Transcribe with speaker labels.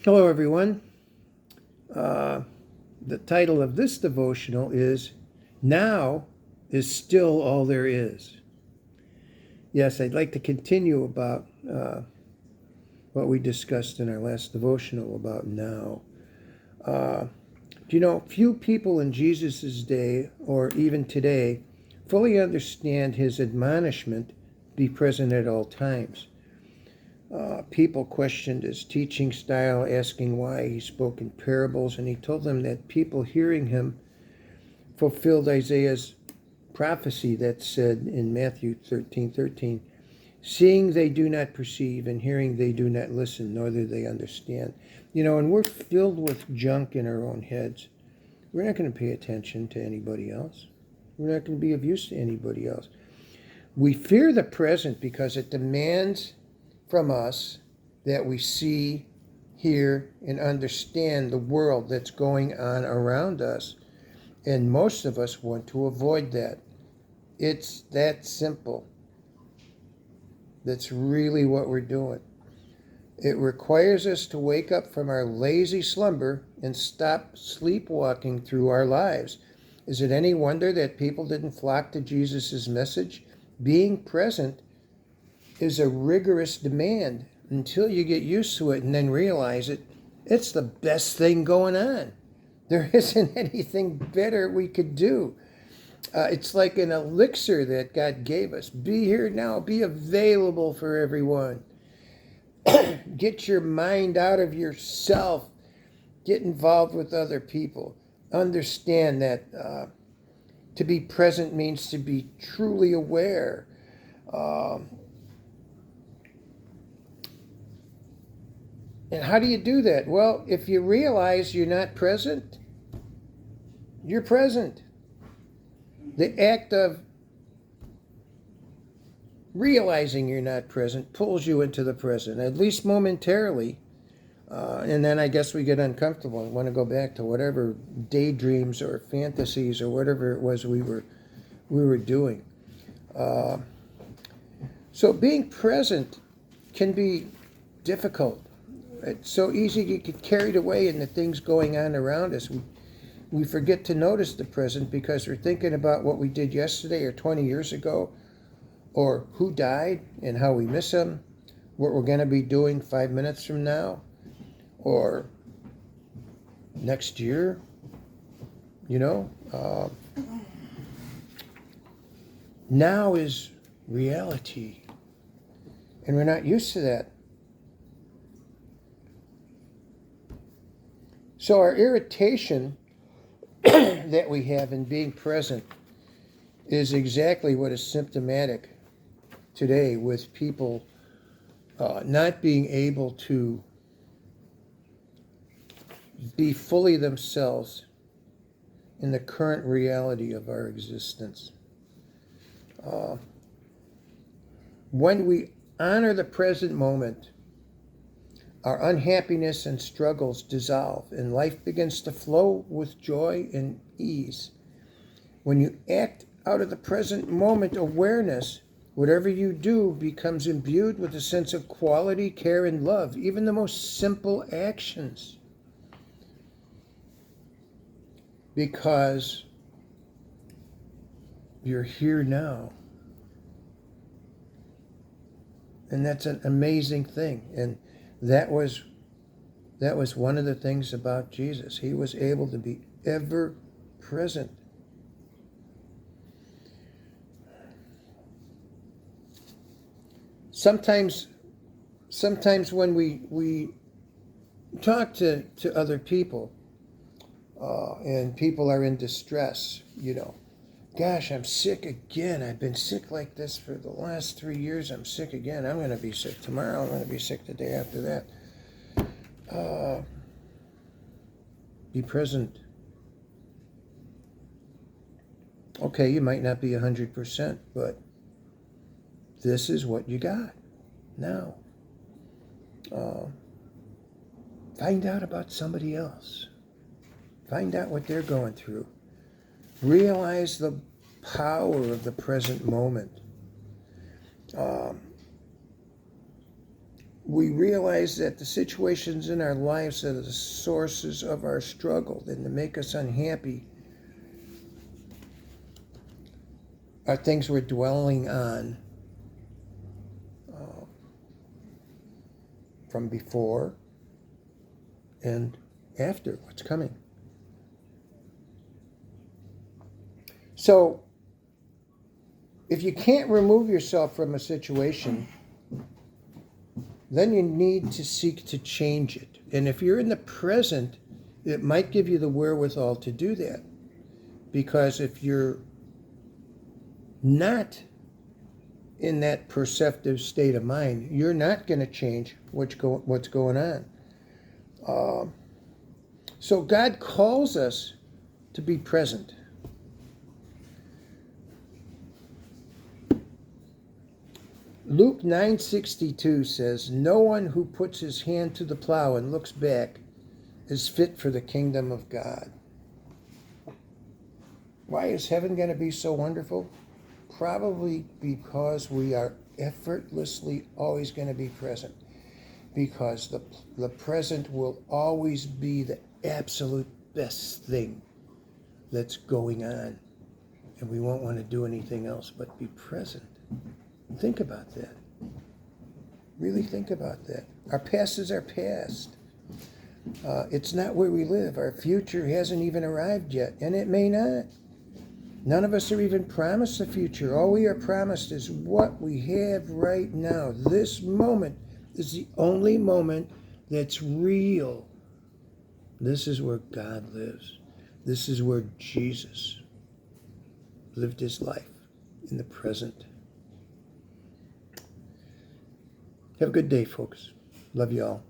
Speaker 1: Hello, everyone. Uh, the title of this devotional is Now is Still All There Is. Yes, I'd like to continue about what we discussed in our last devotional about now. Uh, few people in Jesus' day, or even today, fully understand his admonishment be present at all times. People questioned his teaching style, asking why he spoke in parables, and he told them that people hearing him fulfilled Isaiah's prophecy that said in Matthew 13:13, seeing they do not perceive, and hearing they do not listen, nor do they understand. And we're filled with junk in our own heads. We're not going to pay attention to anybody else. We're not going to be of use to anybody else. We fear the present because it demands from us that we see, hear, and understand the world that's going on around us. And most of us want to avoid that. It's that simple. That's really what we're doing. It requires us to wake up from our lazy slumber and stop sleepwalking through our lives. Is it any wonder that people didn't flock to Jesus' message? Being present is a rigorous demand until you get used to it and then realize it's the best thing going on. There isn't anything better we could do. It's like an elixir that God gave us. Be here now. Be available for everyone. Get your mind out of yourself. Get involved with other people. Understand that to be present means to be truly aware. And how do you do that? Well, if you realize you're not present, you're present. The act of realizing you're not present pulls you into the present, at least momentarily. And then I guess we get uncomfortable and want to go back to whatever daydreams or fantasies or whatever it was we were doing. So being present can be difficult. It's so easy to get carried away in the things going on around us. We forget to notice the present because we're thinking about what we did yesterday or 20 years ago, or who died and how we miss them, what we're going to be doing 5 minutes from now, or next year. Now is reality, and we're not used to that. So our irritation that we have in being present is exactly what is symptomatic today with people not being able to be fully themselves in the current reality of our existence. When we honor the present moment, our unhappiness and struggles dissolve, and life begins to flow with joy and ease. When you act out of the present moment awareness, whatever you do becomes imbued with a sense of quality, care, and love, even the most simple actions. Because you're here now. And that's an amazing thing. And that was one of the things about Jesus. He was able to be ever present. Sometimes when we talk to other people, and people are in distress, gosh, I'm sick again. I've been sick like this for the last 3 years. I'm sick again. I'm going to be sick tomorrow. I'm going to be sick the day after that. Be present. Okay, you might not be 100%, but this is what you got now. Find out about somebody else. Find out what they're going through. Realize the power of the present moment. we realize that the situations in our lives that are the sources of our struggle and to make us unhappy are things we're dwelling on from before and after what's coming. So, if you can't remove yourself from a situation, then you need to seek to change it. And if you're in the present, it might give you the wherewithal to do that. Because if you're not in that perceptive state of mind, you're not going to change what's going on. So God calls us to be present. Luke 9:62 says, "No one who puts his hand to the plow and looks back is fit for the kingdom of God." Why is heaven going to be so wonderful? Probably because we are effortlessly always going to be present. Because the present will always be the absolute best thing that's going on. And we won't want to do anything else but be present. Think about that. Really think about that. Our past is our past. It's not where we live. Our future hasn't even arrived yet, and it may not. None of us are even promised the future. All we are promised is what we have right now. This moment is the only moment that's real. This is where God lives. This is where Jesus lived his life, in the present. Have a good day, folks. Love you all.